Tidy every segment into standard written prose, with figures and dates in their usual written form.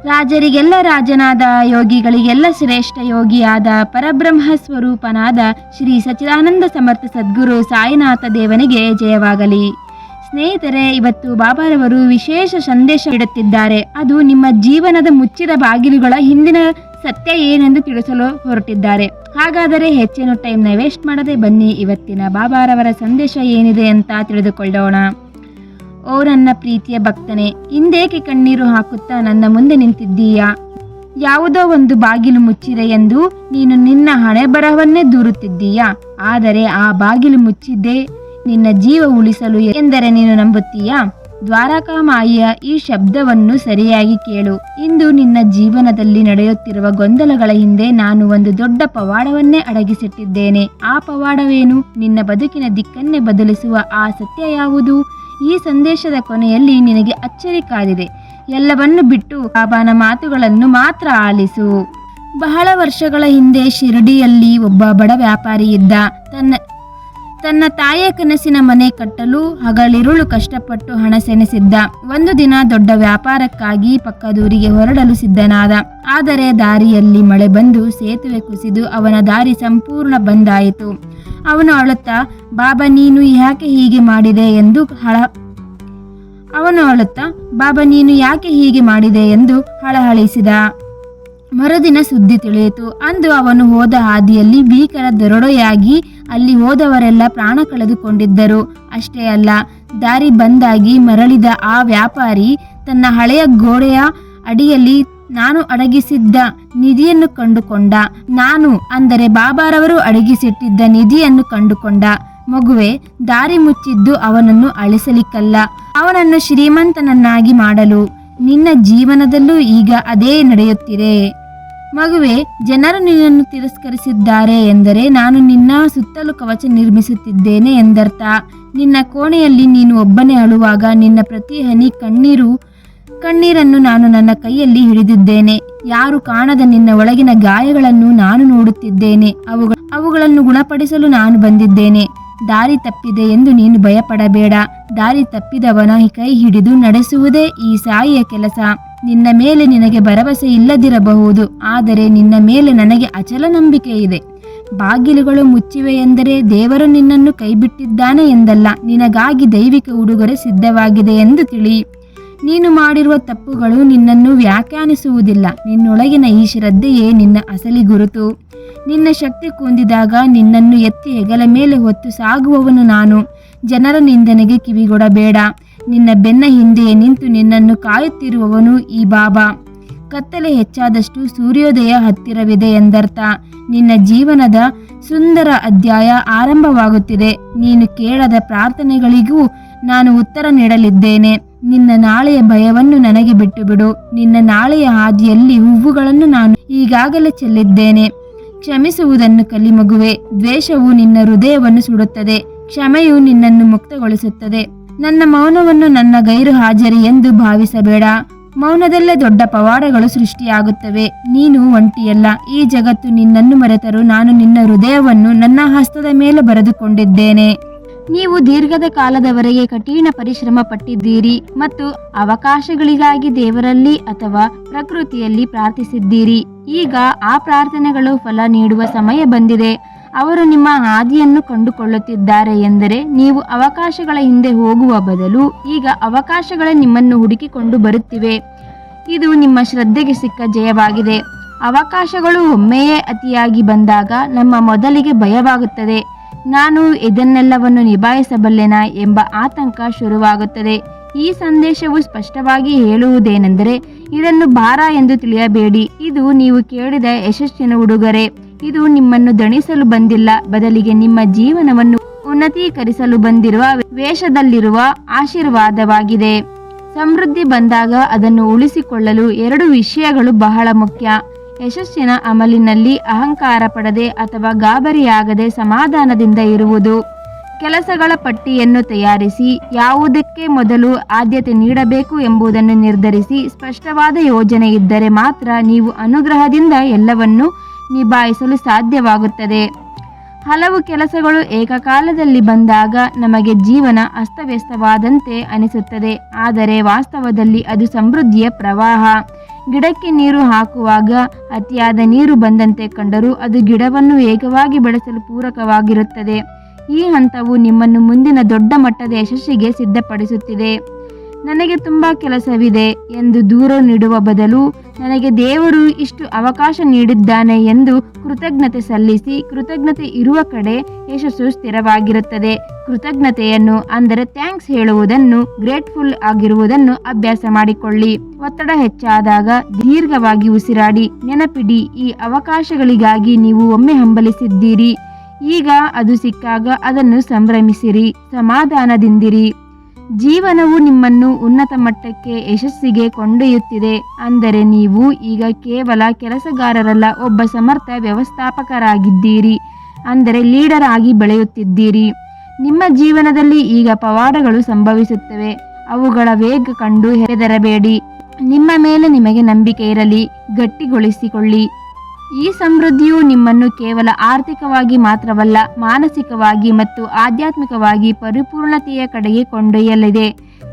ರಾಜರಿಗೆಲ್ಲ ರಾಜನಾದ, ಯೋಗಿಗಳಿಗೆಲ್ಲ ಶ್ರೇಷ್ಠ ಯೋಗಿಯಾದ ಪರಬ್ರಹ್ಮ ಸ್ವರೂಪನಾದ ಶ್ರೀ ಸಚ್ಚಿದಾನಂದ ಸಮರ್ಥ ಸದ್ಗುರು ಸಾಯಿನಾಥ ದೇವನಿಗೆ ಜಯವಾಗಲಿ. ಸ್ನೇಹಿತರೆ, ಇವತ್ತು ಬಾಬಾರವರು ವಿಶೇಷ ಸಂದೇಶ ಇಡುತ್ತಿದ್ದಾರೆ. ಅದು ನಿಮ್ಮ ಜೀವನದ ಮುಚ್ಚಿದ ಬಾಗಿಲುಗಳ ಹಿಂದಿನ ಸತ್ಯ ಏನೆಂದು ತಿಳಿಸಲು ಹೊರಟಿದ್ದಾರೆ. ಹಾಗಾದರೆ ಹೆಚ್ಚಿನ ಟೈಮ್ನ ವೇಸ್ಟ್ ಮಾಡದೆ ಬನ್ನಿ, ಇವತ್ತಿನ ಬಾಬಾರವರ ಸಂದೇಶ ಏನಿದೆ ಅಂತ ತಿಳಿದುಕೊಳ್ಳೋಣ. ಓ ನನ್ನ ಪ್ರೀತಿಯ ಭಕ್ತನೇ, ಹಿಂದೇಕೆ ಕಣ್ಣೀರು ಹಾಕುತ್ತಾ ನನ್ನ ಮುಂದೆ ನಿಂತಿದ್ದೀಯಾ? ಯಾವುದೋ ಒಂದು ಬಾಗಿಲು ಮುಚ್ಚಿದೆ ಎಂದು ನೀನು ನಿನ್ನ ಹಣೆ ಬರಹವನ್ನೇ ದೂರುತ್ತಿದ್ದೀಯಾ? ಆದರೆ ಆ ಬಾಗಿಲು ಮುಚ್ಚಿದ್ದೇ ನಿನ್ನ ಜೀವ ಉಳಿಸಲು ಎಂದರೆ ನೀನು ನಂಬುತ್ತೀಯಾ? ದ್ವಾರಕಾಮಾಯಿಯ ಈ ಶಬ್ದವನ್ನು ಸರಿಯಾಗಿ ಕೇಳು. ಇಂದು ನಿನ್ನ ಜೀವನದಲ್ಲಿ ನಡೆಯುತ್ತಿರುವ ಗೊಂದಲಗಳ ಹಿಂದೆ ನಾನು ಒಂದು ದೊಡ್ಡ ಪವಾಡವನ್ನೇ ಅಡಗಿಸಿಟ್ಟಿದ್ದೇನೆ. ಆ ಪವಾಡವೇನು? ನಿನ್ನ ಬದುಕಿನ ದಿಕ್ಕನ್ನೇ ಬದಲಿಸುವ ಆ ಸತ್ಯ ಯಾವುದು? ಈ ಸಂದೇಶದ ಕೊನೆಯಲ್ಲಿ ನಿನಗೆ ಅಚ್ಚರಿ ಕಾದಿದೆ. ಎಲ್ಲವನ್ನು ಬಿಟ್ಟು ಬಾಬಾನ ಮಾತುಗಳನ್ನು ಮಾತ್ರ ಆಲಿಸು. ಬಹಳ ವರ್ಷಗಳ ಹಿಂದೆ ಶಿರಡಿಯಲ್ಲಿ ಒಬ್ಬ ಬಡ ವ್ಯಾಪಾರಿ ಇದ್ದ. ತನ್ನ ತಾಯಿಯ ಕನಸಿನ ಮನೆ ಕಟ್ಟಲು ಹಗಲಿರುಳು ಕಷ್ಟಪಟ್ಟು ಹಣ ಸೆಣಸಿದ್ದ. ಒಂದು ದಿನ ದೊಡ್ಡ ವ್ಯಾಪಾರಕ್ಕಾಗಿ ಪಕ್ಕದೂರಿಗೆ ಹೊರಡಲು ಸಿದ್ಧನಾದ. ಆದರೆ ದಾರಿಯಲ್ಲಿ ಮಳೆ ಬಂದು ಸೇತುವೆ ಕುಸಿದು ಅವನ ದಾರಿ ಸಂಪೂರ್ಣ ಬಂದಾಯಿತು. ಅವನು ಅಳುತ್ತಾ, ಬಾಬಾ ನೀನು ಯಾಕೆ ಹೀಗೆ ಮಾಡಿದೆ ಎಂದು ಹಳಹಳಿಸಿದ. ಮರುದಿನ ಸುದ್ದಿ ತಿಳಿಯಿತು. ಅಂದು ಅವನು ಹೋದ ಹಾದಿಯಲ್ಲಿ ಭೀಕರ ದರೋಡೆಯಾಗಿ ಅಲ್ಲಿ ಹೋದವರೆಲ್ಲ ಪ್ರಾಣ ಕಳೆದುಕೊಂಡಿದ್ದರು. ಅಷ್ಟೇ ಅಲ್ಲ, ದಾರಿ ಬಂದಾಗಿ ಮರಳಿದ ಆ ವ್ಯಾಪಾರಿ ತನ್ನ ಹಳೆಯ ಗೋಡೆಯ ಅಡಿಯಲ್ಲಿ ನಾನು ಅಡಗಿಸಿದ್ದ ನಿಧಿಯನ್ನು ಕಂಡುಕೊಂಡ. ನಾನು ಅಂದರೆ ಬಾಬಾರವರು ಅಡಗಿಸಿಟ್ಟಿದ್ದ ನಿಧಿಯನ್ನು ಕಂಡುಕೊಂಡ. ಮಗುವೆ, ದಾರಿ ಮುಚ್ಚಿದ್ದು ಅವನನ್ನು ಅಳಿಸಲಿಕ್ಕಲ್ಲ, ಅವನನ್ನು ಶ್ರೀಮಂತನನ್ನಾಗಿ ಮಾಡಲು. ನಿನ್ನ ಜೀವನದಲ್ಲೂ ಈಗ ಅದೇ ನಡೆಯುತ್ತಿದೆ. ಮಗುವೆ, ಜನರು ನಿನ್ನನ್ನು ತಿರಸ್ಕರಿಸಿದ್ದಾರೆ ಎಂದರೆ ನಾನು ನಿನ್ನ ಸುತ್ತಲೂ ಕವಚ ನಿರ್ಮಿಸುತ್ತಿದ್ದೇನೆ ಎಂದರ್ಥ. ನಿನ್ನ ಕೋಣೆಯಲ್ಲಿ ನೀನು ಒಬ್ಬನೇ ಅಳುವಾಗ ನಿನ್ನ ಪ್ರತಿ ಹನಿ ಕಣ್ಣೀರನ್ನು ನಾನು ನನ್ನ ಕೈಯಲ್ಲಿ ಹಿಡಿದಿದ್ದೇನೆ. ಯಾರು ಕಾಣದ ನಿನ್ನ ಒಳಗಿನ ಗಾಯಗಳನ್ನು ನಾನು ನೋಡುತ್ತಿದ್ದೇನೆ. ಅವುಗಳನ್ನು ಗುಣಪಡಿಸಲು ನಾನು ಬಂದಿದ್ದೇನೆ. ದಾರಿ ತಪ್ಪಿದೆ ಎಂದು ನೀನು ಭಯಪಡಬೇಡ. ದಾರಿ ತಪ್ಪಿದವನ ಕೈ ಹಿಡಿದು ನಡೆಸುವುದೇ ಈ ಸಾಯಿಯ ಕೆಲಸ. ನಿನ್ನ ಮೇಲೆ ನಿನಗೆ ಭರವಸೆ ಇಲ್ಲದಿರಬಹುದು, ಆದರೆ ನಿನ್ನ ಮೇಲೆ ನನಗೆ ಅಚಲ ನಂಬಿಕೆ ಇದೆ. ಬಾಗಿಲುಗಳು ಮುಚ್ಚಿವೆ ಎಂದರೆ ದೇವರು ನಿನ್ನನ್ನು ಕೈಬಿಟ್ಟಿದ್ದಾನೆ ಎಂದಲ್ಲ, ನಿನಗಾಗಿ ದೈವಿಕ ಉಡುಗೊರೆ ಸಿದ್ಧವಾಗಿದೆ ಎಂದು ತಿಳಿ. ನೀನು ಮಾಡಿರುವ ತಪ್ಪುಗಳು ನಿನ್ನನ್ನು ವ್ಯಾಖ್ಯಾನಿಸುವುದಿಲ್ಲ. ನಿನ್ನೊಳಗಿನ ಈ ಶ್ರದ್ಧೆಯೇ ನಿನ್ನ ಅಸಲಿ ಗುರುತು. ನಿನ್ನ ಶಕ್ತಿ ಕುಂದಿದಾಗ ನಿನ್ನನ್ನು ಎತ್ತಿ ಹೆಗಲ ಮೇಲೆ ಹೊತ್ತು ಸಾಗುವವನು ನಾನು. ಜನರ ನಿಂದನೆಗೆ ಕಿವಿಗೊಡಬೇಡ. ನಿನ್ನ ಬೆನ್ನ ಹಿಂದೆಯೇ ನಿಂತು ನಿನ್ನನ್ನು ಕಾಯುತ್ತಿರುವವನು ಈ ಬಾಬಾ. ಕತ್ತಲೆ ಹೆಚ್ಚಾದಷ್ಟು ಸೂರ್ಯೋದಯ ಹತ್ತಿರವಿದೆ ಎಂದರ್ಥ. ನಿನ್ನ ಜೀವನದ ಸುಂದರ ಅಧ್ಯಾಯ ಆರಂಭವಾಗುತ್ತಿದೆ. ನೀನು ಕೇಳದ ಪ್ರಾರ್ಥನೆಗಳಿಗೂ ನಾನು ಉತ್ತರ ನೀಡಲಿದ್ದೇನೆ. ನಿನ್ನ ನಾಳೆಯ ಭಯವನ್ನು ನನಗೆ ಬಿಟ್ಟು ಬಿಡು. ನಿನ್ನ ನಾಳೆಯ ಹಾದಿಯಲ್ಲಿ ಹೂವುಗಳನ್ನು ನಾನು ಈಗಾಗಲೇ ಚೆಲ್ಲಿದ್ದೇನೆ. ಕ್ಷಮಿಸುವುದನ್ನು ಕಲಿ ಮಗುವೆ. ದ್ವೇಷವು ನಿನ್ನ ಹೃದಯವನ್ನು ಸುಡುತ್ತದೆ, ಕ್ಷಮೆಯು ನಿನ್ನನ್ನು ಮುಕ್ತಗೊಳಿಸುತ್ತದೆ. ನನ್ನ ಮೌನವನ್ನು ನನ್ನ ಗೈರು ಹಾಜರಿ ಎಂದು ಭಾವಿಸಬೇಡ. ಮೌನದಲ್ಲೇ ದೊಡ್ಡ ಪವಾಡಗಳು ಸೃಷ್ಟಿಯಾಗುತ್ತವೆ. ನೀನು ಒಂಟಿಯಲ್ಲ. ಈ ಜಗತ್ತು ನಿನ್ನನ್ನು ಮರೆತರೂ ನಾನು ನಿನ್ನ ಹೃದಯವನ್ನು ನನ್ನ ಹಸ್ತದ ಮೇಲೆ ಬರೆದುಕೊಂಡಿದ್ದೇನೆ. ನೀವು ದೀರ್ಘದ ಕಾಲದವರೆಗೆ ಕಠಿಣ ಪರಿಶ್ರಮ ಪಟ್ಟಿದ್ದೀರಿ ಮತ್ತು ಅವಕಾಶಗಳಿಗಾಗಿ ದೇವರಲ್ಲಿ ಅಥವಾ ಪ್ರಕೃತಿಯಲ್ಲಿ ಪ್ರಾರ್ಥಿಸಿದ್ದೀರಿ. ಈಗ ಆ ಪ್ರಾರ್ಥನೆಗಳು ಫಲ ನೀಡುವ ಸಮಯ ಬಂದಿದೆ. ಅವರು ನಿಮ್ಮ ಹಾದಿಯನ್ನು ಕಂಡುಕೊಳ್ಳುತ್ತಿದ್ದಾರೆ ಎಂದರೆ ನೀವು ಅವಕಾಶಗಳ ಹಿಂದೆ ಹೋಗುವ ಬದಲು ಈಗ ಅವಕಾಶಗಳೇ ನಿಮ್ಮನ್ನು ಹುಡುಕಿಕೊಂಡು ಬರುತ್ತಿವೆ. ಇದು ನಿಮ್ಮ ಶ್ರದ್ಧೆಗೆ ಸಿಕ್ಕ ಜಯವಾಗಿದೆ. ಅವಕಾಶಗಳು ಒಮ್ಮೆಯೇ ಅತಿಯಾಗಿ ಬಂದಾಗ ನಮ್ಮ ಮೊದಲಿಗೆ ಭಯವಾಗುತ್ತದೆ. ನಾನು ಇದನ್ನೆಲ್ಲವನ್ನು ನಿಭಾಯಿಸಬಲ್ಲೆನಾ ಎಂಬ ಆತಂಕ ಶುರುವಾಗುತ್ತದೆ. ಈ ಸಂದೇಶವು ಸ್ಪಷ್ಟವಾಗಿ ಹೇಳುವುದೇನೆಂದರೆ, ಇದನ್ನು ಭಾರ ಎಂದು ತಿಳಿಯಬೇಡಿ. ಇದು ನೀವು ಕೇಳಿದ ಯಶಸ್ಸಿನ ಉಡುಗೊರೆ. ಇದು ನಿಮ್ಮನ್ನು ದಣಿಸಲು ಬಂದಿಲ್ಲ, ಬದಲಿಗೆ ನಿಮ್ಮ ಜೀವನವನ್ನು ಉನ್ನತೀಕರಿಸಲು ಬಂದಿರುವ ವೇಷದಲ್ಲಿರುವ ಆಶೀರ್ವಾದವಾಗಿದೆ. ಸಮೃದ್ಧಿ ಬಂದಾಗ ಅದನ್ನು ಉಳಿಸಿಕೊಳ್ಳಲು 2 ವಿಷಯಗಳು ಬಹಳ ಮುಖ್ಯ. ಯಶಸ್ಸಿನ ಅಮಲಿನಲ್ಲಿ ಅಹಂಕಾರ ಪಡದೆ ಅಥವಾ ಗಾಬರಿಯಾಗದೆ ಸಮಾಧಾನದಿಂದ ಇರುವುದು. ಕೆಲಸಗಳ ಪಟ್ಟಿಯನ್ನು ತಯಾರಿಸಿ ಯಾವುದಕ್ಕೆ ಮೊದಲು ಆದ್ಯತೆ ನೀಡಬೇಕು ಎಂಬುದನ್ನು ನಿರ್ಧರಿಸಿ ಸ್ಪಷ್ಟವಾದ ಯೋಜನೆ ಇದ್ದರೆ ಮಾತ್ರ ನೀವು ಅನುಗ್ರಹದಿಂದ ಎಲ್ಲವನ್ನೂ ನಿಭಾಯಿಸಲು ಸಾಧ್ಯವಾಗುತ್ತದೆ. ಹಲವು ಕೆಲಸಗಳು ಏಕಕಾಲದಲ್ಲಿ ಬಂದಾಗ ನಮಗೆ ಜೀವನ ಅಸ್ತವ್ಯಸ್ತವಾದಂತೆ ಅನಿಸುತ್ತದೆ, ಆದರೆ ವಾಸ್ತವದಲ್ಲಿ ಅದು ಸಮೃದ್ಧಿಯ ಪ್ರವಾಹ. ಗಿಡಕ್ಕೆ ನೀರು ಹಾಕುವಾಗ ಅತಿಯಾದ ನೀರು ಬಂದಂತೆ ಕಂಡರೂ ಅದು ಗಿಡವನ್ನು ವೇಗವಾಗಿ ಬೆಳೆಸಲು ಪೂರಕವಾಗಿರುತ್ತದೆ. ಈ ಹಂತವು ನಿಮ್ಮನ್ನು ಮುಂದಿನ ದೊಡ್ಡ ಮಟ್ಟದ ಯಶಸ್ಸಿಗೆ ಸಿದ್ಧಪಡಿಸುತ್ತಿದೆ. ನನಗೆ ತುಂಬ ಕೆಲಸವಿದೆ ಎಂದು ದೂರ ನೀಡುವ ಬದಲು ನನಗೆ ದೇವರು ಇಷ್ಟು ಅವಕಾಶ ನೀಡಿದ್ದಾನೆ ಎಂದು ಕೃತಜ್ಞತೆ ಸಲ್ಲಿಸಿ, ಕೃತಜ್ಞತೆ ಇರುವ ಕಡೆ ಯಶಸ್ಸು ಸ್ಥಿರವಾಗಿರುತ್ತದೆ. ಕೃತಜ್ಞತೆಯನ್ನು ಅಂದರೆ ಥ್ಯಾಂಕ್ಸ್ ಹೇಳುವುದನ್ನು, ಗ್ರೇಟ್ಫುಲ್ ಆಗಿರುವುದನ್ನು ಅಭ್ಯಾಸ ಮಾಡಿಕೊಳ್ಳಿ. ಒತ್ತಡ ಹೆಚ್ಚಾದಾಗ ದೀರ್ಘವಾಗಿ ಉಸಿರಾಡಿ. ನೆನಪಿಡಿ, ಈ ಅವಕಾಶಗಳಿಗಾಗಿ ನೀವು ಒಮ್ಮೆ ಹಂಬಲಿಸಿದ್ದೀರಿ. ಈಗ ಅದು ಸಿಕ್ಕಾಗ ಅದನ್ನು ಸಂಭ್ರಮಿಸಿರಿ, ಸಮಾಧಾನದಿಂದಿರಿ. ಜೀವನವು ನಿಮ್ಮನ್ನು ಉನ್ನತ ಮಟ್ಟಕ್ಕೆ, ಯಶಸ್ಸಿಗೆ ಕೊಂಡೊಯ್ಯುತ್ತಿದೆ. ಅಂದರೆ ನೀವು ಈಗ ಕೇವಲ ಕೆಲಸಗಾರರಲ್ಲ, ಒಬ್ಬ ಸಮರ್ಥ ವ್ಯವಸ್ಥಾಪಕರಾಗಿದ್ದೀರಿ. ಅಂದರೆ ಲೀಡರ್ ಆಗಿ ಬೆಳೆಯುತ್ತಿದ್ದೀರಿ. ನಿಮ್ಮ ಜೀವನದಲ್ಲಿ ಈಗ ಪವಾಡಗಳು ಸಂಭವಿಸುತ್ತವೆ. ಅವುಗಳ ವೇಗ ಕಂಡು ಹೆದರಬೇಡಿ. ನಿಮ್ಮ ಮೇಲೆ ನಿಮಗೆ ನಂಬಿಕೆ ಇರಲಿ, ಗಟ್ಟಿಗೊಳಿಸಿಕೊಳ್ಳಿ. ಈ ಸಮೃದ್ಧಿಯು ನಿಮ್ಮನ್ನು ಕೇವಲ ಆರ್ಥಿಕವಾಗಿ ಮಾತ್ರವಲ್ಲ, ಮಾನಸಿಕವಾಗಿ ಮತ್ತು ಆಧ್ಯಾತ್ಮಿಕವಾಗಿ ಪರಿಪೂರ್ಣತೆಯ ಕಡೆಗೆ ಕೊಂಡೊಯ್ಯಲಿದೆ.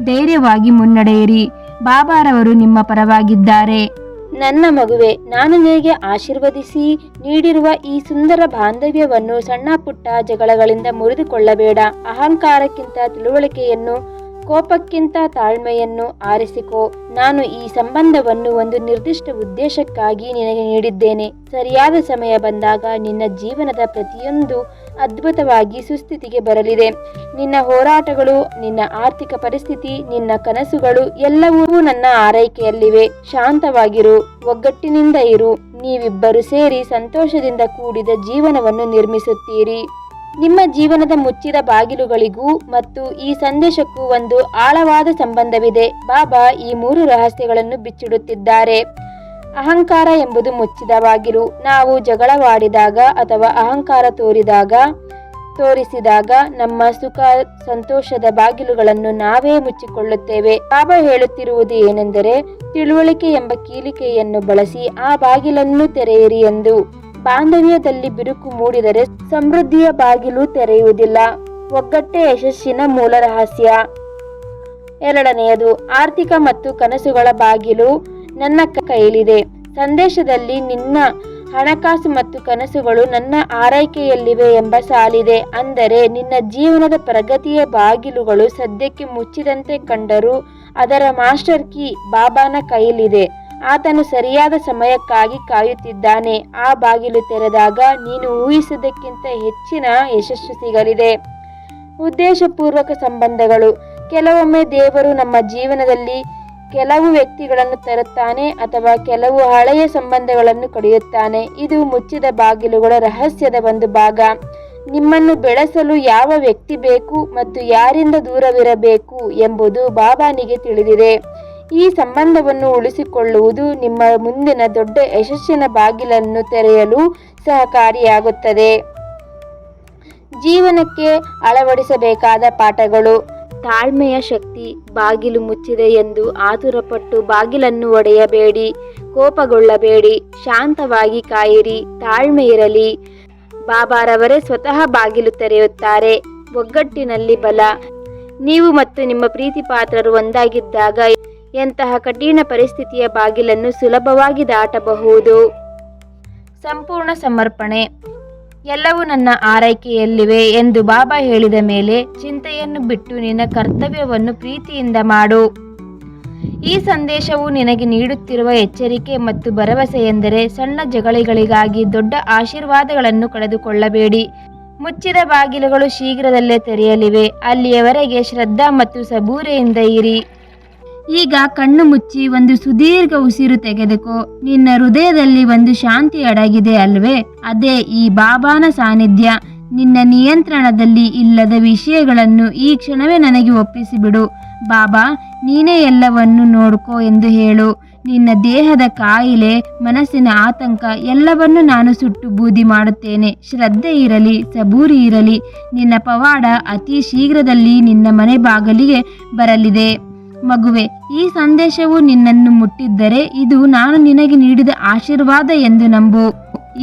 ಧೈರ್ಯವಾಗಿ ಮುನ್ನಡೆಯಿರಿ. ಬಾಬಾರವರು ನಿಮ್ಮ ಪರವಾಗಿದ್ದಾರೆ. ನನ್ನ ಮಗುವೆ, ನಾನು ನಿನಗೆ ಆಶೀರ್ವದಿಸಿ ನೀಡಿರುವ ಈ ಸುಂದರ ಬಾಂಧವ್ಯವನ್ನು ಸಣ್ಣ ಪುಟ್ಟ ಜಗಳಗಳಿಂದ ಮುರಿದುಕೊಳ್ಳಬೇಡ. ಅಹಂಕಾರಕ್ಕಿಂತ ತಿಳುವಳಿಕೆಯನ್ನು, ಕೋಪಕ್ಕಿಂತ ತಾಳ್ಮೆಯನ್ನು ಆರಿಸಿಕೋ. ನಾನು ಈ ಸಂಬಂಧವನ್ನು ಒಂದು ನಿರ್ದಿಷ್ಟ ಉದ್ದೇಶಕ್ಕಾಗಿ ನಿನಗೆ ನೀಡಿದ್ದೇನೆ. ಸರಿಯಾದ ಸಮಯ ಬಂದಾಗ ನಿನ್ನ ಜೀವನದ ಪ್ರತಿಯೊಂದು ಅದ್ಭುತವಾಗಿ ಸುಸ್ಥಿತಿಗೆ ಬರಲಿದೆ. ನಿನ್ನ ಹೋರಾಟಗಳು, ನಿನ್ನ ಆರ್ಥಿಕ ಪರಿಸ್ಥಿತಿ, ನಿನ್ನ ಕನಸುಗಳು ಎಲ್ಲವೂ ನನ್ನ ಆರೈಕೆಯಲ್ಲಿವೆ. ಶಾಂತವಾಗಿರು, ಒಗ್ಗಟ್ಟಿನಿಂದ ಇರು. ನೀವಿಬ್ಬರು ಸೇರಿ ಸಂತೋಷದಿಂದ ಕೂಡಿದ ಜೀವನವನ್ನು ನಿರ್ಮಿಸುತ್ತೀರಿ. ನಿಮ್ಮ ಜೀವನದ ಮುಚ್ಚಿದ ಬಾಗಿಲುಗಳಿಗೂ ಮತ್ತು ಈ ಸಂದೇಶಕ್ಕೂ ಒಂದು ಆಳವಾದ ಸಂಬಂಧವಿದೆ. ಬಾಬಾ ಈ 3 ರಹಸ್ಯಗಳನ್ನು ಬಿಚ್ಚಿಡುತ್ತಿದ್ದಾರೆ. ಅಹಂಕಾರ ಎಂಬುದು ಮುಚ್ಚಿದ ಬಾಗಿಲು. ನಾವು ಜಗಳವಾಡಿದಾಗ ಅಥವಾ ಅಹಂಕಾರ ತೋರಿಸಿದಾಗ ನಮ್ಮ ಸುಖ, ಸಂತೋಷದ ಬಾಗಿಲುಗಳನ್ನು ನಾವೇ ಮುಚ್ಚಿಕೊಳ್ಳುತ್ತೇವೆ. ಬಾಬಾ ಹೇಳುತ್ತಿರುವುದು ಏನೆಂದರೆ, ತಿಳುವಳಿಕೆ ಎಂಬ ಕೀಲಿಕೆಯನ್ನು ಬಳಸಿ ಆ ಬಾಗಿಲನ್ನು ತೆರೆಯಿರಿ ಎಂದು. ಬಾಂಧವ್ಯದಲ್ಲಿ ಬಿರುಕು ಮೂಡಿದರೆ ಸಮೃದ್ಧಿಯ ಬಾಗಿಲು ತೆರೆಯುವುದಿಲ್ಲ. ಒಗ್ಗಟ್ಟೇ ಯಶಸ್ಸಿನ ಮೂಲ ರಹಸ್ಯ. 2ನೇಯದು, ಆರ್ಥಿಕ ಮತ್ತು ಕನಸುಗಳ ಬಾಗಿಲು ನನ್ನ ಕೈಲಿದೆ. ಸಂದೇಶದಲ್ಲಿ ನಿನ್ನ ಹಣಕಾಸು ಮತ್ತು ಕನಸುಗಳು ನನ್ನ ಆರೈಕೆಯಲ್ಲಿವೆ ಎಂಬ ಸಾಲಿದೆ. ಅಂದರೆ ನಿನ್ನ ಜೀವನದ ಪ್ರಗತಿಯ ಬಾಗಿಲುಗಳು ಸದ್ಯಕ್ಕೆ ಮುಚ್ಚಿದಂತೆ ಕಂಡರೂ ಅದರ ಮಾಸ್ಟರ್ ಕೀ ಬಾಬಾನ ಕೈಲಿದೆ. ಆತನು ಸರಿಯಾದ ಸಮಯಕ್ಕಾಗಿ ಕಾಯುತ್ತಿದ್ದಾನೆ. ಆ ಬಾಗಿಲು ತೆರೆದಾಗ ನೀನು ಊಹಿಸಿದ್ದಕ್ಕಿಂತ ಹೆಚ್ಚಿನ ಯಶಸ್ಸು ಸಿಗಲಿದೆ. ಉದ್ದೇಶಪೂರ್ವಕ ಸಂಬಂಧಗಳು. ಕೆಲವೊಮ್ಮೆ ದೇವರು ನಮ್ಮ ಜೀವನದಲ್ಲಿ ಕೆಲವು ವ್ಯಕ್ತಿಗಳನ್ನು ತರುತ್ತಾನೆ ಅಥವಾ ಕೆಲವು ಹಳೆಯ ಸಂಬಂಧಗಳನ್ನು ಕಡಿಯುತ್ತಾನೆ. ಇದು ಮುಚ್ಚಿದ ಬಾಗಿಲುಗಳ ರಹಸ್ಯದ ಒಂದು ಭಾಗ. ನಿಮ್ಮನ್ನು ಬೆಳೆಸಲು ಯಾವ ವ್ಯಕ್ತಿ ಬೇಕು ಮತ್ತು ಯಾರಿಂದ ದೂರವಿರಬೇಕು ಎಂಬುದು ಬಾಬಾನಿಗೆ ತಿಳಿದಿದೆ. ಈ ಸಂಬಂಧವನ್ನು ಉಳಿಸಿಕೊಳ್ಳುವುದು ನಿಮ್ಮ ಮುಂದಿನ ದೊಡ್ಡ ಯಶಸ್ಸಿನ ಬಾಗಿಲನ್ನು ತೆರೆಯಲು ಸಹಕಾರಿಯಾಗುತ್ತದೆ. ಜೀವನಕ್ಕೆ ಅಳವಡಿಸಬೇಕಾದ ಪಾಠಗಳು. ತಾಳ್ಮೆಯ ಶಕ್ತಿ. ಬಾಗಿಲು ಮುಚ್ಚಿದೆ ಎಂದು ಆತುರಪಟ್ಟು ಬಾಗಿಲನ್ನು ಒಡೆಯಬೇಡಿ. ಕೋಪಗೊಳ್ಳಬೇಡಿ. ಶಾಂತವಾಗಿ ಕಾಯಿರಿ. ತಾಳ್ಮೆ ಇರಲಿ. ಬಾಬಾರವರೇ ಸ್ವತಃ ಬಾಗಿಲು ತೆರೆಯುತ್ತಾರೆ. ಒಗ್ಗಟ್ಟಿನಲ್ಲಿ ಬಲ. ನೀವು ಮತ್ತು ನಿಮ್ಮ ಪ್ರೀತಿ ಪಾತ್ರರು ಒಂದಾಗಿದ್ದಾಗ ಎಂತಹ ಕಠಿಣ ಪರಿಸ್ಥಿತಿಯ ಬಾಗಿಲನ್ನು ಸುಲಭವಾಗಿ ದಾಟಬಹುದು. ಸಂಪೂರ್ಣ ಸಮರ್ಪಣೆ. ಎಲ್ಲವೂ ನನ್ನ ಆರೈಕೆಯಲ್ಲಿವೆ ಎಂದು ಬಾಬಾ ಹೇಳಿದ ಮೇಲೆ ಚಿಂತೆಯನ್ನು ಬಿಟ್ಟು ನಿನ್ನ ಕರ್ತವ್ಯವನ್ನು ಪ್ರೀತಿಯಿಂದ ಮಾಡು. ಈ ಸಂದೇಶವು ನಿನಗೆ ನೀಡುತ್ತಿರುವ ಎಚ್ಚರಿಕೆ ಮತ್ತು ಭರವಸೆ ಎಂದರೆ, ಸಣ್ಣ ಜಗಳಿಗಳಿಗಾಗಿ ದೊಡ್ಡ ಆಶೀರ್ವಾದಗಳನ್ನು ಕಳೆದುಕೊಳ್ಳಬೇಡಿ. ಮುಚ್ಚಿದ ಬಾಗಿಲುಗಳು ಶೀಘ್ರದಲ್ಲೇ ತೆರೆಯಲಿವೆ. ಅಲ್ಲಿಯವರೆಗೆ ಶ್ರದ್ಧಾ ಮತ್ತು ಸಬೂರೆಯಿಂದ ಇರಿ. ಈಗ ಕಣ್ಣು ಮುಚ್ಚಿ ಒಂದು ಸುದೀರ್ಘ ಉಸಿರು ತೆಗೆದುಕೋ. ನಿನ್ನ ಹೃದಯದಲ್ಲಿ ಒಂದು ಶಾಂತಿ ಅಡಗಿದೆ ಅಲ್ವೇ? ಅದೇ ಈ ಬಾಬಾನ ಸಾನ್ನಿಧ್ಯ. ನಿನ್ನ ನಿಯಂತ್ರಣದಲ್ಲಿ ಇಲ್ಲದ ವಿಷಯಗಳನ್ನು ಈ ಕ್ಷಣವೇ ನನಗೆ ಒಪ್ಪಿಸಿಬಿಡು. ಬಾಬಾ, ನೀನೇ ಎಲ್ಲವನ್ನು ನೋಡ್ಕೋ ಎಂದು ಹೇಳು. ನಿನ್ನ ದೇಹದ ಕಾಯಿಲೆ, ಮನಸ್ಸಿನ ಆತಂಕ ಎಲ್ಲವನ್ನು ನಾನು ಸುಟ್ಟು ಬೂದಿ ಮಾಡುತ್ತೇನೆ. ಶ್ರದ್ಧೆ ಇರಲಿ, ಸಬೂರಿ ಇರಲಿ. ನಿನ್ನ ಪವಾಡ ಅತಿ ಶೀಘ್ರದಲ್ಲಿ ನಿನ್ನ ಮನೆ ಬಾಗಿಲಿಗೆ ಬರಲಿದೆ. ಮಗುವೆ, ಈ ಸಂದೇಶವು ನಿನ್ನನ್ನು ಮುಟ್ಟಿದ್ದರೆ ಇದು ನಾನು ನಿನಗೆ ನೀಡಿದ ಆಶೀರ್ವಾದ ಎಂದು ನಂಬು.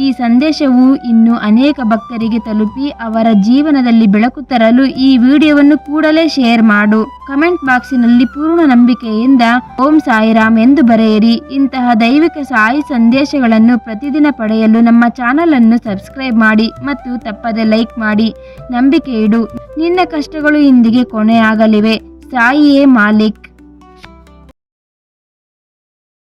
ಈ ಸಂದೇಶವು ಇನ್ನು ಅನೇಕ ಭಕ್ತರಿಗೆ ತಲುಪಿ ಅವರ ಜೀವನದಲ್ಲಿ ಬೆಳಕು ತರಲು ಈ ವಿಡಿಯೋವನ್ನು ಕೂಡಲೇ ಶೇರ್ ಮಾಡು. ಕಮೆಂಟ್ ಬಾಕ್ಸಿನಲ್ಲಿ ಪೂರ್ಣ ನಂಬಿಕೆಯಿಂದ ಓಂ ಸಾಯಿರಾಮ್ ಎಂದು ಬರೆಯಿರಿ. ಇಂತಹ ದೈವಿಕ ಸಾಯಿ ಸಂದೇಶಗಳನ್ನು ಪ್ರತಿದಿನ ಪಡೆಯಲು ನಮ್ಮ ಚಾನಲ್ ಅನ್ನು ಸಬ್ಸ್ಕ್ರೈಬ್ ಮಾಡಿ ಮತ್ತು ತಪ್ಪದೆ ಲೈಕ್ ಮಾಡಿ. ನಂಬಿಕೆ ಇಡು, ನಿನ್ನ ಕಷ್ಟಗಳು ಇಂದಿಗೆ ಕೊನೆಯಾಗಲಿವೆ. ಸಾಯಿಯೇ ಮಾಲಿಕ್.